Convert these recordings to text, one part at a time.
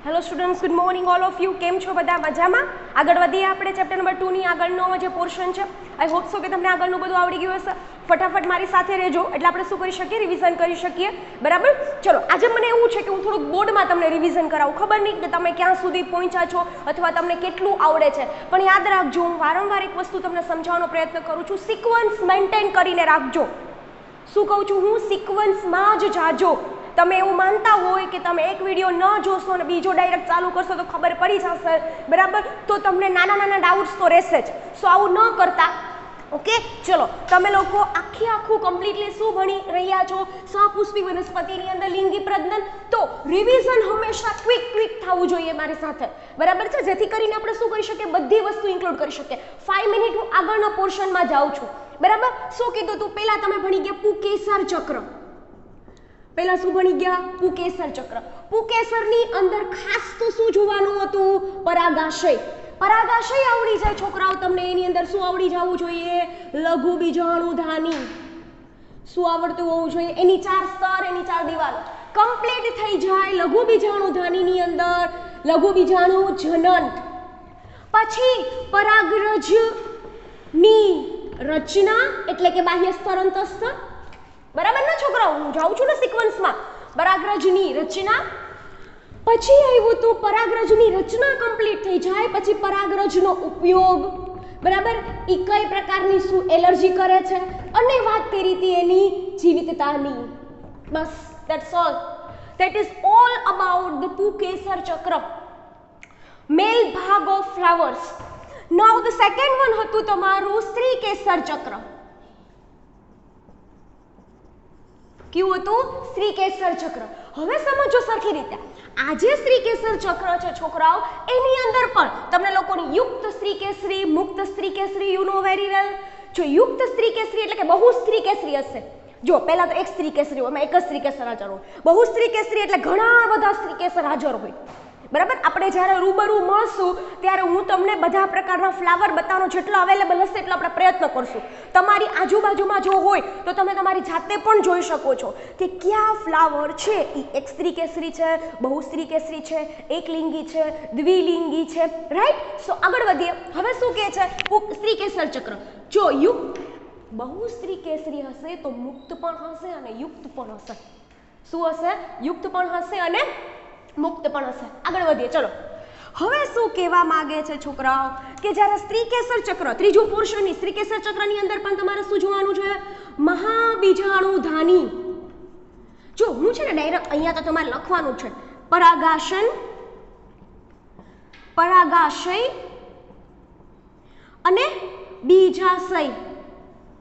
Hello students, good morning all of you. કેમ છો બધા? મજામાં? આગળ વધીએ આપણે ચેપ્ટર નંબર 2 ની આગળનો જે પોર્શન છે. આઈ હોપ સો કે તમને આગળનું બધું આવડી ગયું હશે. ફટાફટ મારી સાથે રહેજો એટલે આપણે શું કરી શકીએ, રિવિઝન કરી શકીએ. બરાબર? ચલો, આજે મને એવું છે કે હું થોડુંક બોર્ડમાં તમને રિવિઝન કરાવું. ખબર નહીં કે તમે ક્યાં સુધી પહોંચ્યા છો અથવા તમને કેટલું આવડે છે, પણ યાદ રાખજો, હું વારંવાર એક વસ્તુ તમને સમજાવવાનો પ્રયત્ન કરું છું. સિક્વન્સ મેન્ટેન કરીને રાખજો. શું કહું છું હું? સિક્વન્સમાં જ જાજો. તમે એવું માનતા હોય કે તમે એક વિડીયો ન જોશો અને બીજો ડાયરેક્ટ ચાલુ કરશો તો ખબર પડી જશે, બરાબર? તો તમને નાના નાના ડાઉટ્સ તો રહેશે જ. સો આવું ન કરતા. ઓકે, ચલો, તમે લોકો આખું કમ્પ્લીટલી શું ભણી રહ્યા છો? સહપુષ્પી વનસ્પતિની અંદર લિંગી પ્રજનન. તો રિવિઝન હંમેશા ક્વિક થવું જોઈએ મારી સાથે, બરાબર છે? જેથી કરીને આપણે શું કરી શકીએ, બધી વસ્તુ ઇન્ક્લુડ કરી શકીએ. 5 મિનિટ હું આગળના પોર્શનમાં જાઉં છું, બરાબર? શું કીધું તું? પહેલા તમે ભણી ગયા પુકેસર ચક્ર. પહેલા શું ભણી ગયા? પુકેસર ચક્ર. પુકેસરની અંદર ખાસ તો શું જોવાનું હતું? પરાગાશય. પરાગાશય આવડી જાય છોકરાઓ તમને. એની અંદર શું આવડી જવું જોઈએ? લઘુ બીજાણુધાની. શું આવડતું હોવું જોઈએ? એની 4 સ્તર, એની 4 દિવાલો કમ્પ્લીટ થઈ જાય લઘુ બીજાણુધાનીની અંદર લઘુ બીજાણુ જનન. પછી પરાગરજની રચના એટલે કે બાહ્ય સ્તર, અંતઃસ્તર. બરાબર ને છોકરાઓ? હું જાઉં છું ને સિક્વન્સમાં. પરાગરજની રચના, પછી આવ્યું તું પરાગરજની રચના કમ્પ્લીટ થઈ જાય પછી પરાગરજનો ઉપયોગ, બરાબર? એ કઈ પ્રકારની શું એલર્જી કરે છે, અને વાત કરી હતી એની જીવિતતાની. બસ, that's all. That is all about the પુકેસર ચક્ર, મેલ ભાગ of flowers. Now the second one હતું તમારું સ્ત્રીકેસર ચક્ર. કેવું હતું? સ્ત્રીકેસર ચક્ર. હવે સમજો સરખી રીતે. આ જે સ્ત્રીકેસર ચક્ર છે છોકરાઓ, એની અંદર પણ તમને લોકોની યુક્ત સ્ત્રીકેસરી, મુક્ત સ્ત્રીકેસરી, યુ નો વેરી વેલ. જો યુક્ત સ્ત્રીકેસરી એટલે કે બહુ સ્ત્રીકેસરી હશે. જો પહેલા તો એક સ્ત્રીકેસરી હોય, એમાં એક જ સ્ત્રીકેસર હાજર હોય. બહુ સ્ત્રીકેસરી એટલે ઘણા બધા સ્ત્રીકેસર હાજર હોય, બરાબર? આપણે જ્યારે રૂબરૂ મળશું ત્યારે હું તમને બધા પ્રકારના ફ્લાવર બતાવવાનો જેટલો અવેલેબલ હશે એટલો આપણે પ્રયત્ન કરશું. તમારી આજુબાજુમાં જો હોય તો તમે તમારી જાતે પણ જોઈ શકો છો કે કયા ફ્લાવર છે એ એક સ્ત્રીકેસરી છે, બહુ સ્ત્રીકેસરી છે, એકલિંગી છે, દ્વિલિંગી છે, રાઈટ? સો આગળ વધીએ. હવે શું કહે છે? સ્ત્રીકેસર ચક્ર. જો યુક્ત બહુ સ્ત્રીકેસરી હશે તો મુક્ત પણ હશે અને યુક્ત પણ હશે. શું હશે? યુક્ત પણ હશે અને મુક્ત પણ હશે. આગળ વધીએ. ચલો, હવે શું કહેવા માંગે છે છોકરાઓ કે જ્યારે સ્ત્રીકેસર ચક્ર, ત્રીજું પોર્શનની સ્ત્રીકેસર ચક્રની અંદર પણ તમારે શું જોવાનું છે? મહાબીજાણુધાની. જો હું છે ને ડાયરેક્ટ અહીંયા તો તમારે લખવાનું છે પરાગાશન, પરાગાશય અને બીજાશય.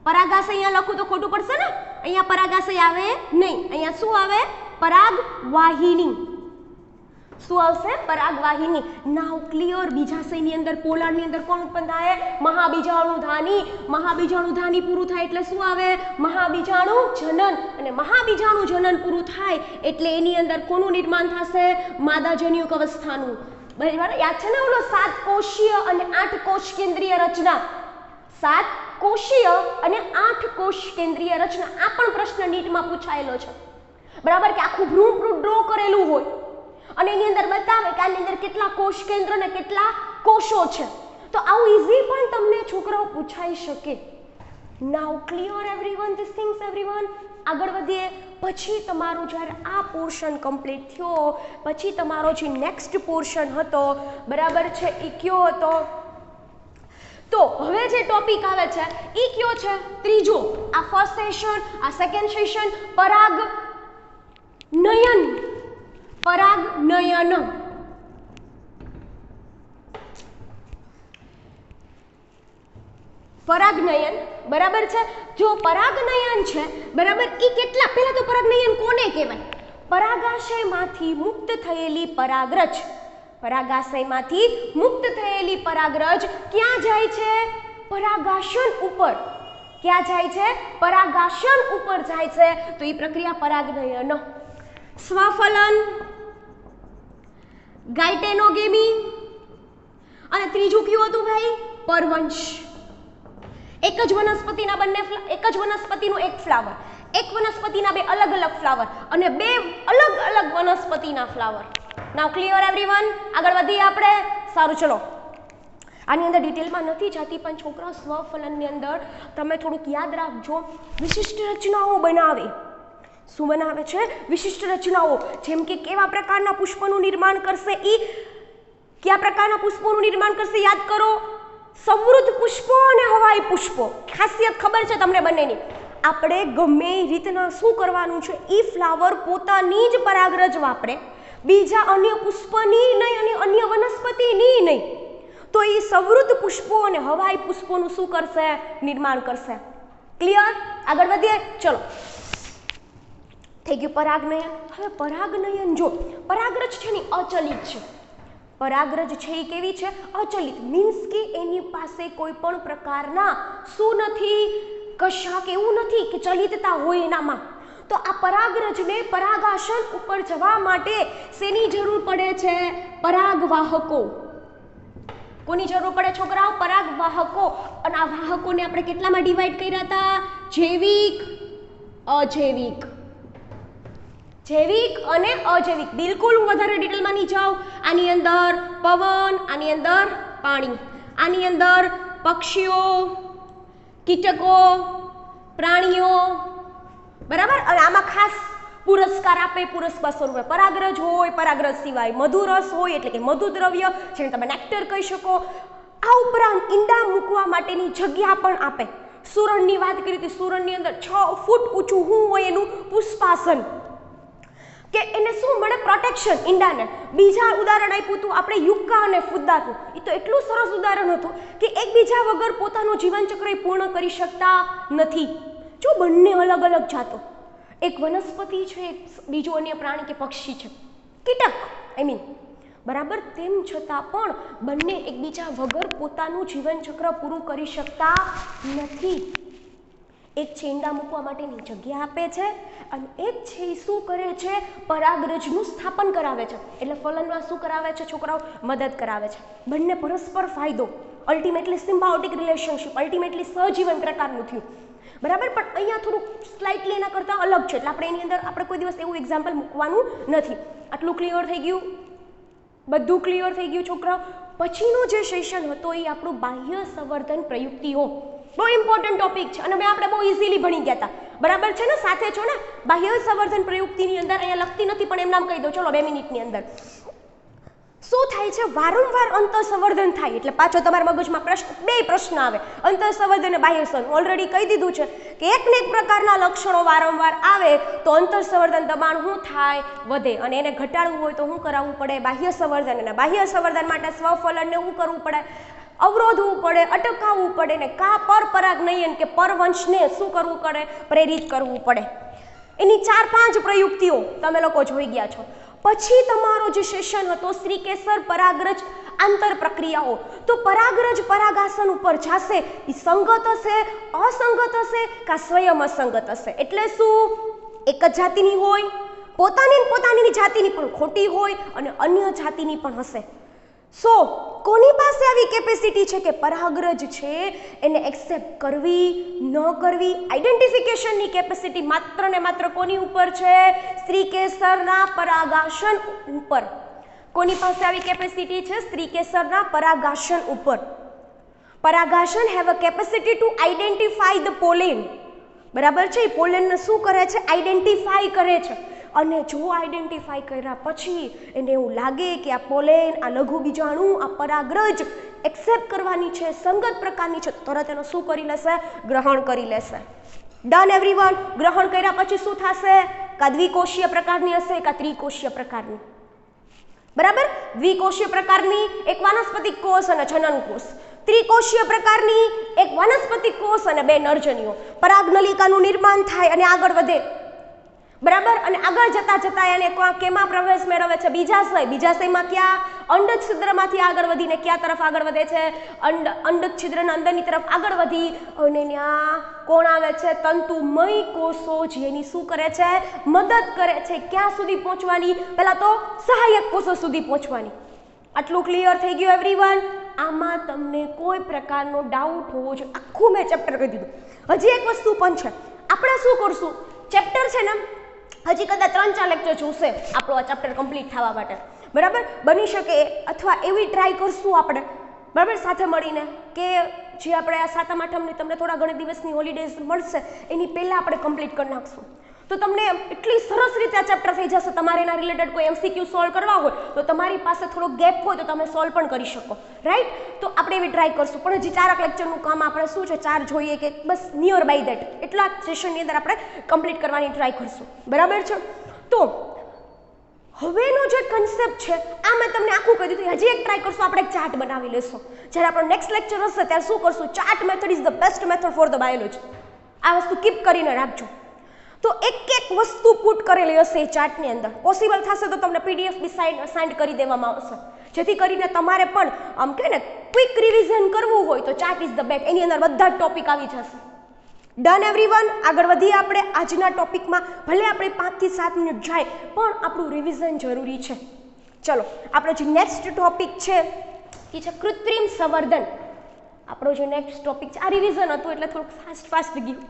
પરાગાશય અહીંયા લખું તો ખોટું પડશે ને? અહીંયા પરાગાશય આવે નહીં. અહીંયા શું આવે? પરાગવાહિની. શું આવશે? પરાગવાહિની. નાઉ ક્લિયર. બીજાશયની અંદર, પોલાણની અંદર કોણ ઉત્પન્ન થાય? મહાબીજાણુધાની. મહાબીજાણુધાની પૂરું થાય એટલે શું આવે? મહાબીજાણુ જનન. અને મહાબીજાણુ જનન પૂરું થાય એટલે એની અંદર કોનું નિર્માણ થશે? માદાજન્યુક અવસ્થાનું. બરાબર? યાદ છે ને ઓલો 7 કોષીય અને 8 કોષ કેન્દ્રીય રચના? 7 કોષીય અને 8 કોષ કેન્દ્રીય રચના. આ પણ પ્રશ્ન નીટમાં પૂછાયેલો છે, બરાબર? કે આખું ભ્રૂણ ડ્રો કરેલું હોય અને એની અંદર બતાવે કે આની અંદર કેટલા કોષ કેન્દ્ર અને કેટલા કોષો છે. તો આવું ઈઝી પણ તમને છોકરાઓ પૂછાઈ શકે. Now clear everyone this things everyone? આગળ વધીએ. પછી તમારું જ્યારે આ પોર્શન કમ્પ્લીટ થયો પછી તમારો જે નેક્સ્ટ પોર્શન હતો, બરાબર છે, એ કયો હતો? તો હવે જે ટોપિક આવે છે એ કયો છે? ત્રીજો. આ ફર્સ્ટ સેશન, આ સેકન્ડ સેશન, પરાગનયન. પરાગનયન. પરાગનયન, બરાબર છે? જો પરાગનયન છે, બરાબર, એ કેટલા? પહેલા તો પરાગનયન કોને કહેવાય? પરાગાશયમાંથી મુક્ત થયેલી પરાગરજ. પરાગાશયમાંથી મુક્ત થયેલી પરાગરજ ક્યાં જાય છે? પરાગાશન ઉપર. ક્યાં જાય છે? પરાગાશન ઉપર જાય છે. તો એ પ્રક્રિયા પરાગનયન. સ્વફલન, ગાયટેનોગેમી, અને ત્રીજું કયું હતું ભાઈ? પરવંશ. એક જ વનસ્પતિના બંને, એક જ વનસ્પતિનું એક ફ્લાવર, એક વનસ્પતિના બે અલગ અલગ ફ્લાવર અને બે અલગ અલગ વનસ્પતિના ફ્લાવર. નાઉ ક્લિયર એવરીવન? આગળ વધીએ આપણે. સારું, ચલો. આની અંદર ડિટેલમાં નથી જતી, પણ છોકરા સ્વફલનની અંદર તમે થોડુંક યાદ રાખજો. વિશિષ્ટ રચનાઓ બનાવે. શું બનાવે છે? વિશિષ્ટ રચનાઓ. જેમ કે કેવા પ્રકારના પુષ્પોનું નિર્માણ કરશે? કયા પ્રકારના પુષ્પોનું નિર્માણ કરશે? યાદ કરો. સમૃદ્ધ પુષ્પો અને હવાઈ પુષ્પો. ખાસિયત ખબર છે તમને બંનેની? આપણે ગમે રીતના શું કરવાનું છે, ઈ ફ્લાવર પોતાની જ પરાગરજ વાપરે, બીજા અન્ય પુષ્પની નહીં અને અન્ય વનસ્પતિની નહીં. તો એ સમૃદ્ધ પુષ્પો અને હવાઈ પુષ્પોનું શું કરશે? નિર્માણ કરશે. ક્લિયર? આગળ વધીએ. ચલો, થઈ ગયું પરાગનયન. હવે પરાગનયન જો પરાગરજ છે ને અચલિત છે. પરાગરજ છે એ કેવી છે? અચલિત. મીન્સ કે એની પાસે કોઈ પણ પ્રકારના શું નથી, કશાક એવું નથી કે ચલિતતા હોય એનામાં. તો આ પરાગરજને પરાગાસન ઉપર જવા માટે શેની જરૂર પડે છે? પરાગવાહકો. કોની જરૂર પડે છોકરાઓ? પરાગવાહકો. અને આ વાહકોને આપણે કેટલામાં ડિવાઈડ કર્યા હતા? જૈવિક, અજૈવિક. જૈવિક અને અજૈવિક. બિલકુલ હું વધારે ડિટેલમાં નહીં જાઉં. આની અંદર પવન, આની અંદર પાણી, આની અંદર પક્ષીઓ, કીટકો, પ્રાણીઓ, બરાબર. અને આમાં ખાસ પુરસ્કાર આપે, પુરસ્કાર સ્વરૂપે પરાગરજ હોય, પરાગરજ સિવાય મધુરસ હોય, એટલે કે મધુદ્રવ્ય, જેને તમે નેક્ટર કહી શકો. આ ઉપરાંત ઈંડા મૂકવા માટેની જગ્યા પણ આપે. સુરણની વાત કરી હતી, સુરણની અંદર 6 ફૂટ ઊંચું શું હોય? એનું પુષ્પાસન. કે એને શું મળે? પ્રોટેક્શન ઈંડાને. બીજા ઉદાહરણ આપ્યું હતું આપણે યુક્કા અને ફુદ્દાનું. એ તો એટલું સરસ ઉદાહરણ હતું કે એકબીજા વગર પોતાનું જીવનચક્ર પૂર્ણ કરી શકતા નથી. જો બંને અલગ અલગ જાતો, એક વનસ્પતિ છે, એક બીજું અન્ય પ્રાણી કે પક્ષી છે, કીટક આઈ મીન, બરાબર. તેમ છતાં પણ બંને એકબીજા વગર પોતાનું જીવનચક્ર પૂરું કરી શકતા નથી. એક છે ઈંડા મૂકવા માટેની જગ્યા આપે છે, અને એક છે એ શું કરે છે? પરાગરજનું સ્થાપન કરાવે છે. એટલે ફલનમાં શું કરાવે છે છોકરાઓ? મદદ કરાવે છે. બંને પરસ્પર ફાયદો. અલ્ટિમેટલી સિમ્બાયોટિક રિલેશનશિપ, અલ્ટિમેટલી સહજીવન પ્રકારનું થયું, બરાબર. પણ અહીંયા થોડુંક સ્લાઇટલી એના કરતાં અલગ છે. એટલે આપણે એની અંદર આપણે કોઈ દિવસ એવું એક્ઝામ્પલ મૂકવાનું નથી. આટલું ક્લિયર થઈ ગયું? બધું ક્લિયર થઈ ગયું છોકરાઓ? પછીનો જે સેશન હતો એ આપણું બાહ્ય સંવર્ધન પ્રયુક્તિઓ. બહુ ઇમ્પોર્ટન્ટ ટોપિક છે અને આપણે બહુ ઇઝીલી ભણી ગયા હતા, બરાબર છે ને? સાથે છો ને? બાહ્ય સંવર્ધન પ્રયુક્તિની અંદર અહીંયા લખતી નથી, પણ એમ નામ કહી દો. ચલો 2 મિનિટની અંદર શું થાય છે? વારંવાર અંતર સંવર્ધન થાય એટલે પાછો તમારા મગજમાં બે પ્રશ્ન આવે, અંતર સંવર્ધન અને બાહ્ય સંવર્ધન. ઓલરેડી કહી દીધું છે કે એક ને એક પ્રકારના લક્ષણો વારંવાર આવે તો અંતર સંવર્ધન દબાણ શું થાય? વધે. અને એને ઘટાડવું હોય તો શું કરાવવું પડે? બાહ્ય સંવર્ધન. અને બાહ્ય સંવર્ધન માટે સ્વફલનને શું કરવું પડે? અવરોધવું પડે, અટકાવવું પડે, ને પરપરાગનયન કે પરવંશને શું કરવું પડે? પ્રેરિત કરવું પડે. એની 4-5 પ્રયુક્તિઓ તમે લોકો જોઈ ગયા છો. પછી તમારો જે સેશન હતો સ્ત્રીકેસર પરાગરજ આંતર પ્રક્રિયાઓ. તો પરાગરજ પરાગાસન ઉપર જશે, એ સંગત હશે, અસંગત હશે કે સ્વયં અસંગત હશે? એટલે શું? એક જ જાતિની હોય, પોતાની જાતિની પણ ખોટી હોય, અને અન્ય જાતિની પણ હશે. સો કોની પાસે આવી કેપેસિટી છે કે પરાગરજ છે એને એક્સેપ્ટ કરવી, ન કરવી? આઈડેન્ટિફિકેશનની કેપેસિટી માત્ર ને માત્ર કોની ઉપર છે? સ્ત્રીકેસરના પરાગાસન ઉપર. કોની પાસે આવી કેપેસિટી છે? સ્ત્રીકેસરના પરાગાસન ઉપર. પરાગાસન have a capacity to identify the pollen, બરાબર છે? એ પોલેનને શું કરે છે? આઈડેન્ટિફાઈ કરે છે. અને જો આઈડેન્ટિફાઈ કર્યા પછી એને એવું લાગે કે આ પોલેન, આ લઘુ બીજાણુ, આ પરાગરજ એક્સેપ્ટ કરવાની છે, સંગત પ્રકારની છે, તરત એનો શું કરી લેશે? ગ્રહણ કરી લેશે. Done everyone? ગ્રહણ કર્યા પછી શું થશે? કા દ્વિકોષીય પ્રકારની હશે કા ત્રિકોષીય પ્રકારની, બરાબર? દ્વિકોષીય પ્રકારની એક વાનસ્પતિક કોષ અને જનન કોષ, ત્રિકોષીય પ્રકારની એક વાનસ્પતિક કોષ અને 2 નરજનીઓ. પરાગનલિકાનું નિર્માણ થાય અને આગળ વધે, બરાબર. અને આગળ જતા એને કેમાં પ્રવેશ મેળવે છે? બીજાશય. બીજાશયમાં ક્યાં? અંડ છિદ્રમાંથી આગળ વધીને ક્યાં તરફ આગળ વધે છે? અંડ છિદ્રના અંદરની તરફ આગળ વધી અને ત્યાં કોણ આવે છે? તંતુમય કોષો, જેની શું કરે છે? મદદ કરે છે. ક્યાં સુધી પહોંચવાની? પહેલા તો સહાયક કોષો સુધી પહોંચવાની. આટલું ક્લિયર થઈ ગયું એવરીવન? આમાં તમને કોઈ પ્રકારનો ડાઉટ હોવો જોઈએ? આખું મેં ચેપ્ટર કહી દીધું. હજી એક વસ્તુ પણ છે. આપણે શું કરશું? ચેપ્ટર છે ને હજી કદાચ 3-4 લેક્ચર જોશે આપણો આ ચેપ્ટર કમ્પ્લીટ થવા માટે, બરાબર, બની શકે અથવા એવી ટ્રાય કરશું આપણે, બરાબર, સાથે મળીને કે જે આપણે આ 7મ 8મની તમને થોડા ઘણા દિવસની હોલિડેઝ મળશે એની પહેલાં આપણે કમ્પ્લીટ કરી નાખશું. તો તમને એટલી સરસ રીતે આ ચેપ્ટર થઈ જશે. તમારે એના રિલેટેડ કોઈ MCQ સોલ્વ કરવા હોય તો તમારી પાસે થોડો ગેપ હોય તો તમે સોલ્વ પણ કરી શકો, રાઈટ. તો આપણે એવી ટ્રાય કરશું. પણ હજી 4 લેક્ચરનું કામ આપણે શું છે, 4 જોઈએ કે બસ નિયર બાય દેટ એટલા સેશનની અંદર આપણે કમ્પ્લીટ કરવાની ટ્રાય કરશું, બરાબર છે. તો હવેનો જે કન્સેપ્ટ છે આ મેં તમને આખું કહી દીધું. હજી એક ટ્રાય કરશું, આપણે એક ચાર્ટ બનાવી લેશું. જ્યારે આપણો નેક્સ્ટ લેક્ચર હશે ત્યારે શું કરશું, chart method is the best method for the biology. આ વસ્તુ કીપ કરીને રાખજો. તો એક એક વસ્તુ પુટ કરેલી હશે એ ચાર્ટની અંદર. પોસિબલ થશે તો તમને PDF બી સેન્ડ કરી દેવામાં આવશે, જેથી કરીને તમારે પણ આમ કહે ને ક્વિક રિવિઝન કરવું હોય તો ચાર્ટ ઇઝ ધ બેસ્ટ. એની અંદર બધા જ ટોપિક આવી જશે. Done everyone. આગળ વધીએ આપણે આજના ટોપિકમાં. ભલે આપણે 5 થી 7 મિનિટ જાય પણ આપણું રિવિઝન જરૂરી છે. ચલો, આપણો જે નેક્સ્ટ ટોપિક છે એ છે કૃત્રિમ સંવર્ધન. આપણો જે નેક્સ્ટ ટોપિક છે, આ રિવિઝન હતું એટલે થોડુંક ફાસ્ટ ગયું.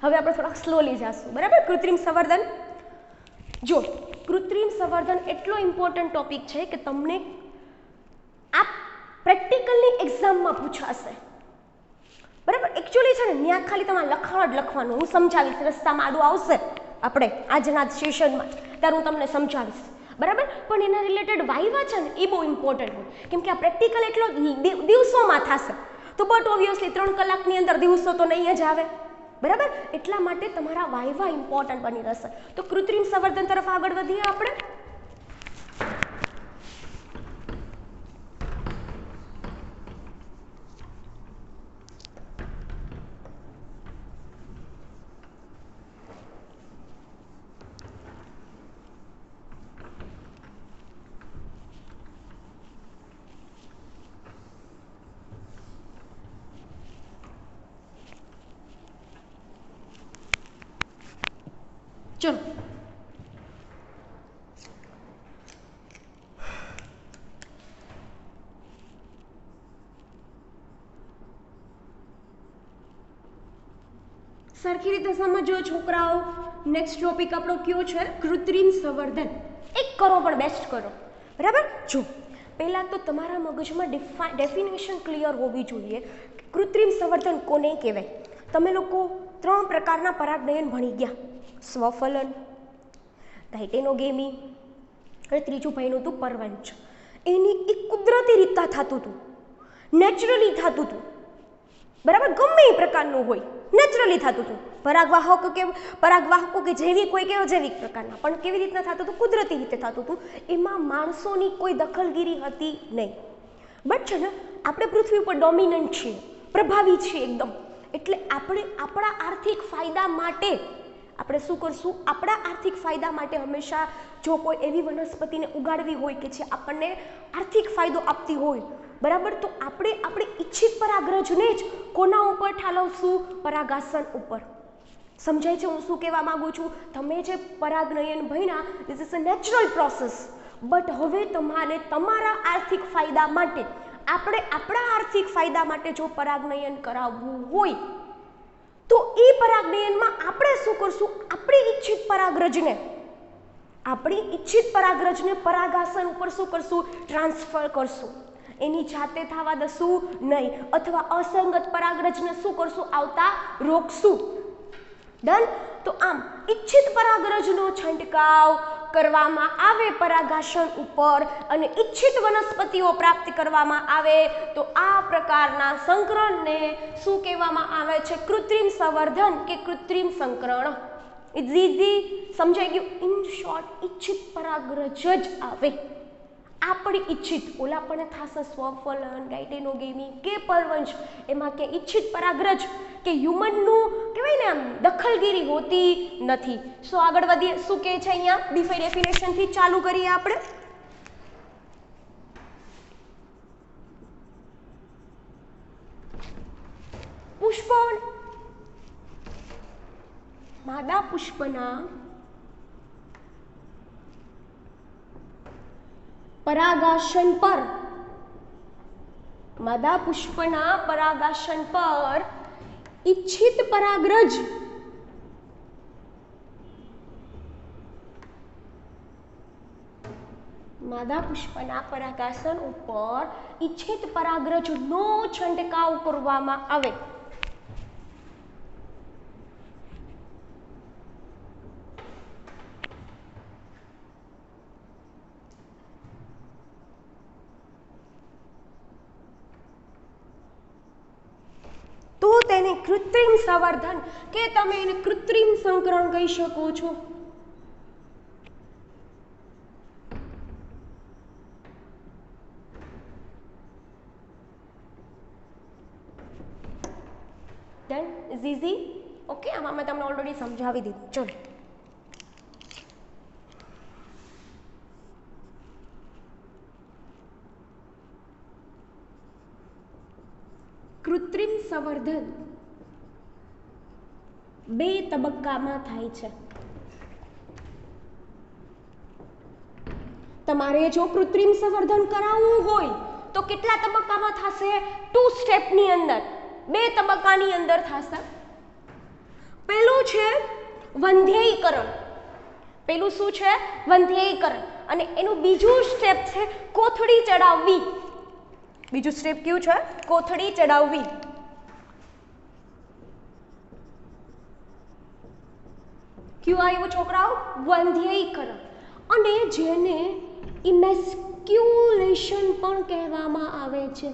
હવે આપણે થોડાક સ્લોલી જઈશું, બરાબર. કૃત્રિમ સંવર્ધન. જો કૃત્રિમ સંવર્ધન એટલો ઇમ્પોર્ટન્ટ ટોપિક છે કે તમને આ પ્રેક્ટિકલની એક્ઝામમાં પૂછાશે, બરાબર. એકચ્યુઅલી છે ને ત્યાં ખાલી તમારે લખવાનું હું સમજાવીશ. રસ્તામાં આડું આવશે આપણે આજના સેશનમાં ત્યારે હું તમને સમજાવીશ, બરાબર. પણ એના રિલેટેડ વાઇવા છે ને એ બહુ ઇમ્પોર્ટન્ટ હોય, કેમ કે આ પ્રેક્ટિકલ એટલો દિવસોમાં થશે. તો બટ ઓબ્વિયસલી 3 કલાકની અંદર દિવસો તો નહીં જ આવે, બરાબર. એટલા માટે તમારા વાઇવા ઇમ્પોર્ટન્ટ બની રહેશે. તો કૃત્રિમ સંવર્ધન તરફ આગળ વધીએ આપણે. ચલો, સરખી રીતે સમજો છોકરાઓ. નેક્સ્ટ ટોપિક આપણો કયો છે, કૃત્રિમ સંવર્ધન. એક કરો પણ બેસ્ટ કરો, બરાબર. જો પહેલાં તો તમારા મગજમાં ડેફિનેશન ક્લિયર હોવી જોઈએ. કૃત્રિમ સંવર્ધન કોને કહેવાય? તમે લોકો 3 પ્રકારના પરાગનયન ભણી ગયા, સ્વફલન, ગાયટેનોગેમી અને ત્રીજું ભણ્યું હતું પરવંચ. એની એક કુદરતી રીતના થતું હતું, નેચરલી થતું હતું, બરાબર. ગમે એ પ્રકારનું હોય નેચરલી થતું હતું. પરાગવાહકો કે જૈવિક હોય કે અજૈવિક પ્રકારના, પણ કેવી રીતના થતું હતું? કુદરતી રીતે થતું હતું. એમાં માણસોની કોઈ દખલગીરી હતી નહીં. બટ છે ને આપણે પૃથ્વી ઉપર ડોમિનન્ટ છીએ, પ્રભાવી છીએ એકદમ. એટલે આપણે આપણા આર્થિક ફાયદા માટે આપણે શું કરશું? આપણા આર્થિક ફાયદા માટે હંમેશા જો કોઈ એવી વનસ્પતિને ઉગાડવી હોય કે જે આપણને આર્થિક ફાયદો આપતી હોય, બરાબર, તો આપણે ઈચ્છિત પરાગરજને જ કોના ઉપર ઠાલવશું? પરાગાસન ઉપર. સમજાય છે હું શું કહેવા માંગુ છું? તમે જે પરાગનયન ભણ્યા, this is a natural process. But હવે તમારે તમારા આર્થિક ફાયદા માટે, આપણે આપણા આર્થિક ફાયદા માટે જો પરાગનયન કરાવવું હોય તો એ પરાગનયનમાં આપણે શું કરશું? આપણી ઈચ્છિત પરાગરજને પરાગાસન ઉપર શું કરશું? ટ્રાન્સફર કરશું. એની જાતે થવા દશું નહીં, અથવા અસંગત પરાગરજને શું કરશું? આવતા રોકશું. ડન. તો આમ ઈચ્છિત પરાગરજનો છંટકાવ કરવામાં આવે પરાગાસન ઉપર અને ઈચ્છિત વનસ્પતિઓ પ્રાપ્ત કરવામાં આવે તો આ પ્રકારના સંકરણને શું કહેવામાં આવે છે? કૃત્રિમ સંવર્ધન કે કૃત્રિમ સંકરણ. It's easy. સમજાઈ ગયું? ઇન શોર્ટ, ઈચ્છિત પરાગરજ જ આવે. આપણી ઈચ્છિત, ઓલા પણ થશે સ્વફલન, ગાયટેનોગેમી કે પરવંશ, એમાં કે ઈચ્છિત પરાગરજ કે હ્યુમનનું કહેવાય ને આમ દખલગીરી હોતી નથી. સો આગળ વધીએ. શું કહે છે અહીંયા? ડેફિનેશનથી ચાલુ કરીએ આપણે. પુષ્પણ, માદા પુષ્પના પરાગાસન પર, માદા પુષ્પના પરાગાસન પર ઈચ્છિત પરાગરજ માદા પુષ્પના પરાગાસન ઉપર ઈચ્છિત પરાગરજનો છંટકાવ કરવામાં આવે. તો તેને કૃત્રિમ સંવર્ધન કે તમે એને કૃત્રિમ સંકરણ કહી શકો છો. Done is easy. ઓકે, આમાં મેં તમને ઓલરેડી સમજાવી દીધું. ચલો, કૃત્રિમ સંવર્ધન 2 તબક્કામાં થાય છે. તમારે જો કૃત્રિમ સંવર્ધન કરાવવું હોય તો કેટલા તબક્કામાં થશે? 2 સ્ટેપની અંદર, 2 તબક્કાની અંદર થશે. પેલું છે વંધ્યયીકરણ. પેલું શું છે? વંધ્યયીકરણ. અને એનું બીજું સ્ટેપ છે કોથળી ચડાવવી. બીજું સ્ટેપ કયું છે? કોથળી ચડાવવી. ક્યું આવ્યું છોકરાઓ? વંધ્યયીકરણ. અને જેને ઇમેસ્ક્યુલેશન પણ કહેવામાં આવે છે.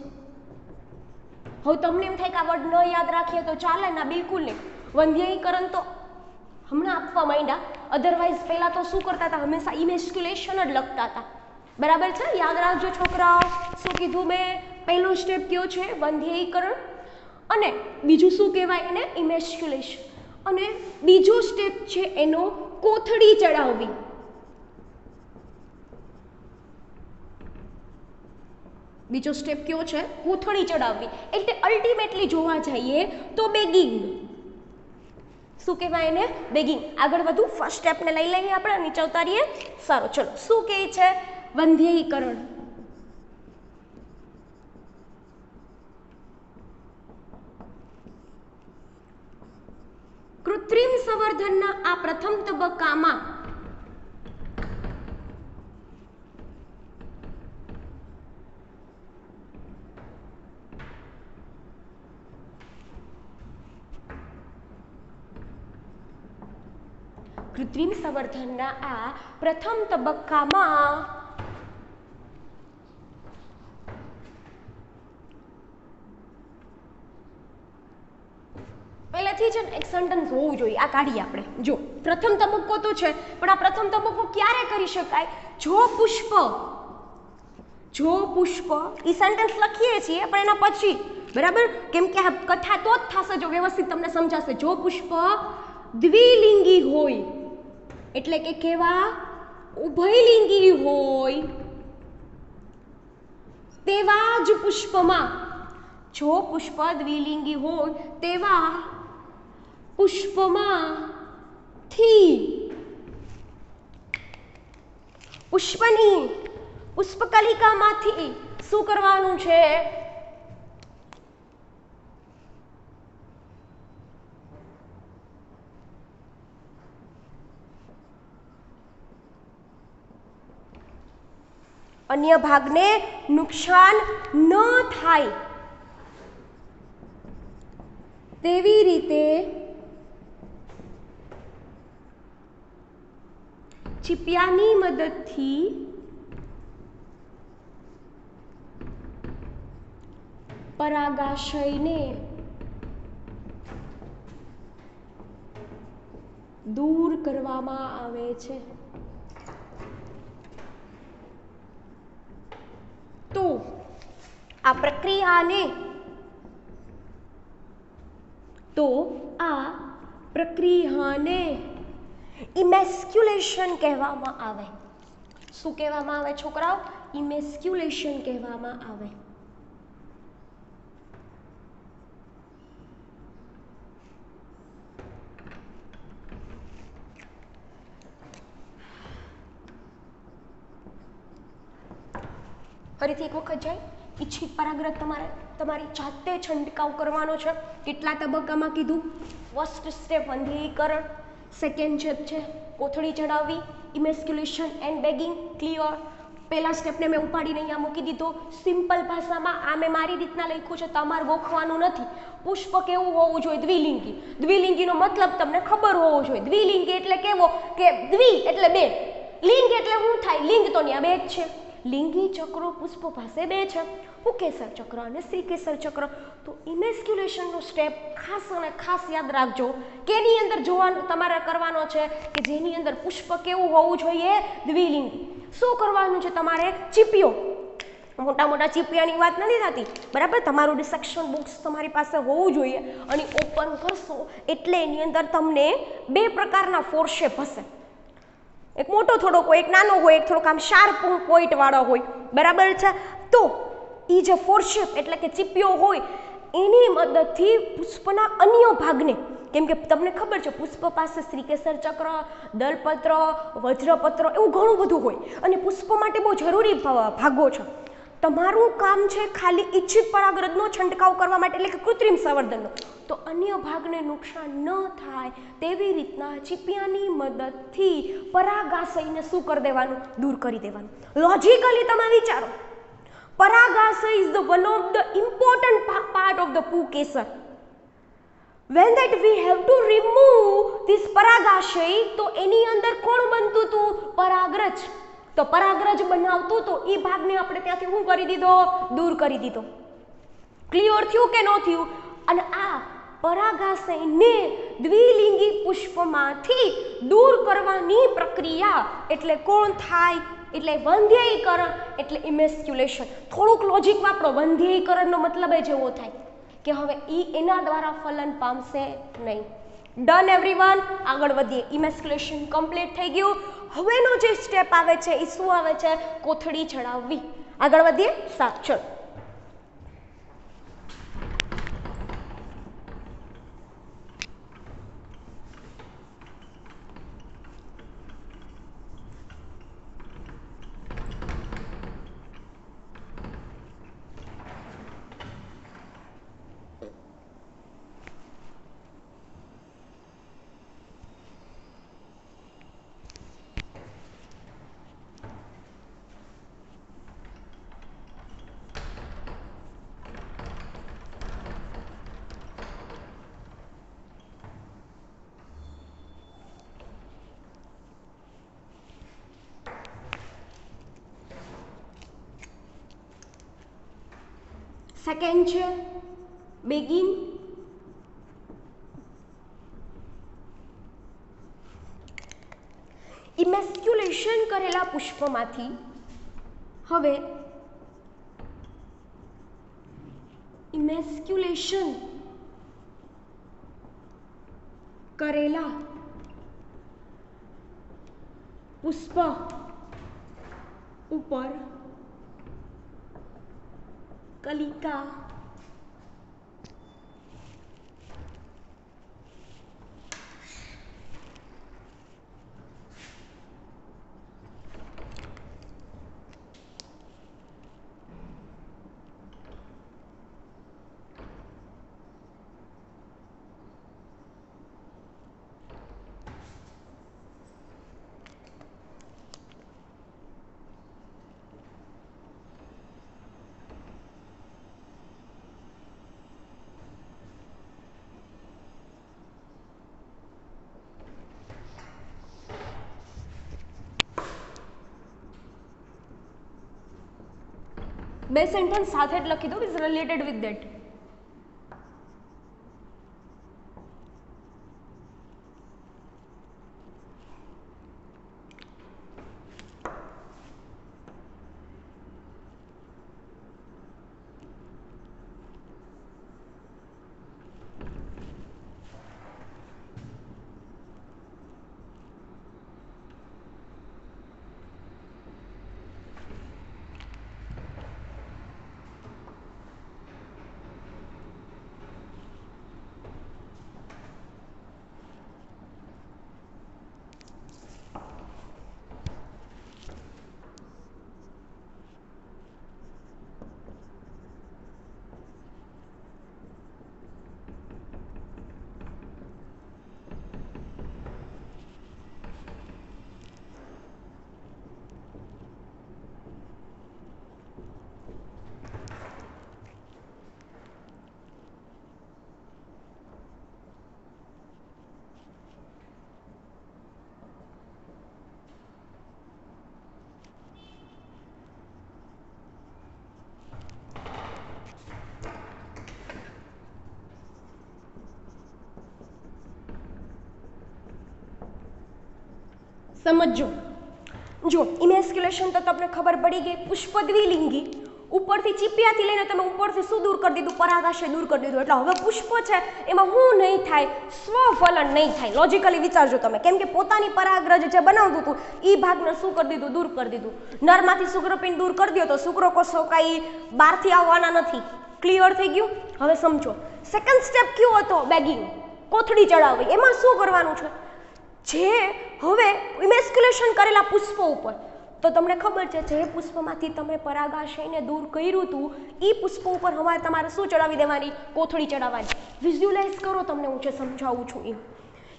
હવે તમને એમ થાય કે આ વર્ડ ન યાદ રાખીએ તો ચાલે? ના, બિલકુલ નહીં. વંધ્યયીકરણ તો હમણાં આપવા માંડ્યા, અધરવાઇઝ પહેલા તો શું કરતા હતા? હંમેશા ઇમેસ્ક્યુલેશન જ લખતા હતા. બરાબર છે? યાદ રાખજો છોકરાઓ. શું કીધું મેં? પહેલો સ્ટેપ કયો છે? વંધ્યયીકરણ. અને બીજું શું કહેવાય એને? ઇમેસ્ક્યુલેશન. અને બીજું સ્ટેપ છે એનો કોથળી ચડાવવી. બીજો સ્ટેપ કયો છે? કોથળી ચડાવવી. એટલે અલ્ટિમેટલી જોવા જઈએ તો બેગિંગ. શું કહેવાય એને? બેગિંગ. આગળ વધુ, ફર્સ્ટ સ્ટેપને લઈ લઈએ આપણે, નીચે ઉતારીએ. સારું, ચલો. શું કહે છે? વંધ્યયીકરણ. કૃત્રિમ સંવર્ધનના આ પ્રથમ તબક્કામાં કૃત્રિમ સંવર્ધનના આ પ્રથમ તબક્કામાં પહેલેથી જ એક સેન્ટેન્સ હોવું જોઈએ. આ કાઢીએ આપણે. જો પ્રથમ તબક્કો તો છે, પણ આ પ્રથમ તબક્કો ક્યારે કરી શકાય? જો પુષ્પ એ સેન્ટેન્સ લખીએ છીએ પણ એના પછી, બરાબર? કેમ કે આ કથા તો જ થશે જો વ્યવસ્થિત તમને સમજાશે. જો પુષ્પ દ્વિલિંગી હોય, એટલે કે કેવા? ઉભયલિંગી હોય તેવા જ પુષ્પમાં. જો પુષ્પ દ્વિલિંગી હોય તેવા પુષ્પમાંથી પુષ્પની પુષ્પકલિકામાંથી શું કરવાનું છે? અન્ય ભાગને નુકસાન ન થાય તેવી રીતે ચીપિયાની મદદથી પરાગાશયને દૂર કરવામાં આવે છે. તો આ પ્રક્રિયાને ઇમેસ્ક્યુલેશન કહેવામાં આવે. શું કહેવામાં આવે છોકરાઓ? ઇમેસ્ક્યુલેશન કહેવામાં આવે. ફરીથી એક વખત જાય. ઈચ્છિત પરાગરજ તમારી જાતે છંટકાવ કરવાનો છે. કેટલા તબક્કામાં કીધું? ફર્સ્ટ સ્ટેપ વંધ્યયીકરણ, સેકન્ડ સ્ટેપ છે કોથળી ચડાવવી, ઇમેસ્ક્યુલેશન એન્ડ બેગિંગ. ક્લિયર? પહેલા સ્ટેપને મેં ઉપાડીને અહીંયા મૂકી દીધો. સિમ્પલ ભાષામાં આ મેં મારી રીતના લખ્યું છે, તમારે ગોખવાનું નથી. પુષ્પ કેવું હોવું જોઈએ? દ્વિલિંગી. દ્વિલિંગીનો મતલબ તમને ખબર હોવો જોઈએ. દ્વિલિંગી એટલે કેવો કે દ્વિ એટલે બે, લિંગ એટલે શું થાય? લિંગ તો ત્યાં બે જ છે. લિંગી ચક્રો પુષ્પ પાસે બે છે, પુકેસર ચક્ર અને શ્રીકેસર ચક્ર. તો ઇમેસ્ક્યુલેશનનો સ્ટેપ ખાસ અને ખાસ યાદ રાખજો કે એની અંદર જોવાનું તમારે કરવાનો છે કે જેની અંદર પુષ્પ કેવું હોવું જોઈએ? દ્વિલિંગી. શું કરવાનું છે તમારે? ચીપિયો. મોટા મોટા ચીપિયાની વાત નથી થતી, બરાબર? તમારું ડિસેક્શન બોક્સ તમારી પાસે હોવું જોઈએ અને ઓપન કરશો એટલે એની અંદર તમને બે પ્રકારના ફોર શેપ હશે. એક મોટો થોડોક હોય, એક નાનો હોય, એક થોડોક આમ શાર્પ પોઈન્ટ વાળો હોય, બરાબર છે? તો એ જે ફોર શેપ એટલે કે ચીપિયો હોય એની મદદથી પુષ્પના અન્ય ભાગને, કેમ કે તમને ખબર છે પુષ્પ પાસે શ્રીકેસર ચક્ર, દલપત્ર, વજ્રપત્ર એવું ઘણું બધું હોય અને પુષ્પ માટે બહુ જરૂરી ભાગો છે. તમારું કામ છે ખાલી ઈચ્છિત પરાગરજનો છંટકાવ કરવા માટે, એટલે કે કૃત્રિમ સંવર્ધનનો. તો અન્ય ભાગને નુકસાન ન થાય તેવી રીતના ચીપિયાની મદદથી પરાગાશયને શું કરી દેવાનું? દૂર કરી દેવાનું. લોજિકલી તમે વિચારો, પરાગાશય is the one of the important part of the પુકેસર. When that we have to remove this પરાગાશય, તો એની અંદર કોણ બનતું હતું? પરાગરજ. તો પરાગરજ બનાવતું તો એ ભાગને આપણે ત્યાંથી શું કરી દીધો? દૂર કરી દીધો. ક્લિયર થયું કે ન થયું? અને આ પરાગાશયને દ્વિલિંગી પુષ્પમાંથી દૂર કરવાની પ્રક્રિયા એટલે કોણ થાય? એટલે વંધ્યયીકરણ એટલે ઇમેસ્ક્યુલેશન. થોડુંક લોજિક વાપરો. વંધ્યયીકરણનો મતલબ એ જેવો થાય કે હવે એના દ્વારા ફલન પામશે નહીં. Done everyone? આગળ વધીએ. ઇમેસ્ક્યુલેશન કમ્પ્લીટ થઈ ગયું. હવેનો જે સ્ટેપ આવે છે એ શું આવે છે? કોથળી ચડાવવી. આગળ વધીએ. ચલો. સેકન્ડ છે બેગિન. ઇમેસ્ક્યુલેશન કરેલા પુષ્પમાંથી હવે ઇમેસ્ક્યુલેશન કરેલા પુષ્પ ઉપર કલિકા બે સેન્ટેન્સ સાથે જ લખી દો, ઇઝ રિલેટેડ વિથ ધેટ. સમજો, જો ઇમેસ્ક્યુલેશન તો તમને ખબર પડી ગઈ, પુષ્પ દ્વિલિંગી, ઉપરથી ચીપિયાથી લઈને તમે ઉપરથી શું દૂર કરી દીધું, પરાગાશય દૂર કરી દીધું, એટલે હવે પુષ્પ છે એમાં શું નહીં થાય, સ્વફલન નહીં થાય. લોજિકલી વિચારજો તમે, કેમ કે પોતાની પરાગરજ જે બનાવતું હતું એ ભાગને શું કરી દીધું, દૂર કરી દીધું. નરમાંથી શુક્રપિંડ દૂર કરી દો તો શુક્રકોષો કાંઈ બહારથી આવવાના નથી. ક્લિયર થઈ ગયું? હવે સમજો સેકન્ડ સ્ટેપ કયો હતો, બેગિંગ, કોથળી ચડાવવી. એમાં શું કરવાનું છે, જે હવે ઇમેસ્ક્યુલેશન કરેલા પુષ્પો ઉપર, તો તમને ખબર છે જે પુષ્પમાંથી તમે પરાગાશયને દૂર કર્યું હતું એ પુષ્પો ઉપર હવે તમારે શું ચડાવી દેવાની, કોથળી ચડાવવાની. વિઝ્યુલાઇઝ કરો, તમને હું જે સમજાવું છું એમ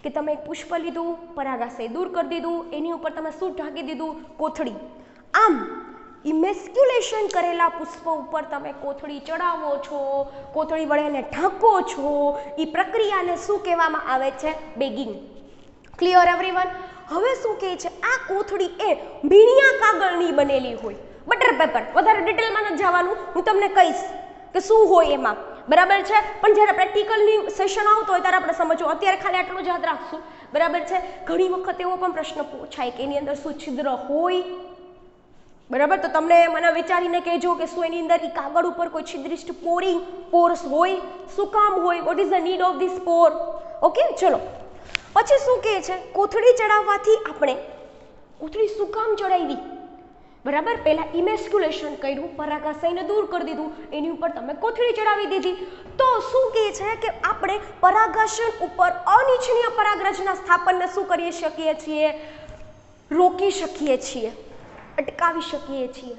કે તમે એક પુષ્પ લીધું, પરાગાશય દૂર કરી દીધું, એની ઉપર તમે શું ઢાંકી દીધું, કોથળી. આમ ઇમેસ્ક્યુલેશન કરેલા પુષ્પો ઉપર તમે કોથળી ચડાવો છો, કોથળી વડે એને ઢાંકો છો, એ પ્રક્રિયાને શું કહેવામાં આવે છે, બેગિંગ. Clear everyone? હવે શું કહે છે, આ કોથળી એ મીણિયા કાગળની બનેલી હોય, બટર પેપર. વધારે ડિટેલમાં નથી જવાનું, હું તમને કહીશ કે શું હોય એમાં, બરાબર છે? પણ જ્યારે પ્રેક્ટિકલની સેશન આવતો હોય ત્યારે આપણે સમજો. અત્યારે ખાલી આટલું જ યાદ રાખશું, બરાબર છે? ઘણી વખત એવો પણ પ્રશ્ન પૂછાય કે એની અંદર શું છિદ્ર હોય, બરાબર? તો તમને મને વિચારીને કહેજો કે શું એની અંદર એ કાગળ ઉપર કોઈ છિદ્રિષ્ટ પોર્સ હોય, શું કામ હોય, what is the need of this Por. Okay, ચલો પછી શું કહે છે, કોથળી ચડાવવાથી આપણે કોથળી શું કામ ચડાવી, બરાબર? પહેલા ઇમેસ્ક્યુલેશન કર્યું, પરાગાશયને દૂર કરી દીધું, એની ઉપર તમે કોથળી ચડાવી દીધી. તો શું કહે છે કે આપણે પરાગાશન ઉપર અનિચ્છનીય પરાગરજના સ્થાપનને શું કરી શકીએ છીએ, રોકી શકીએ છીએ, અટકાવી શકીએ છીએ.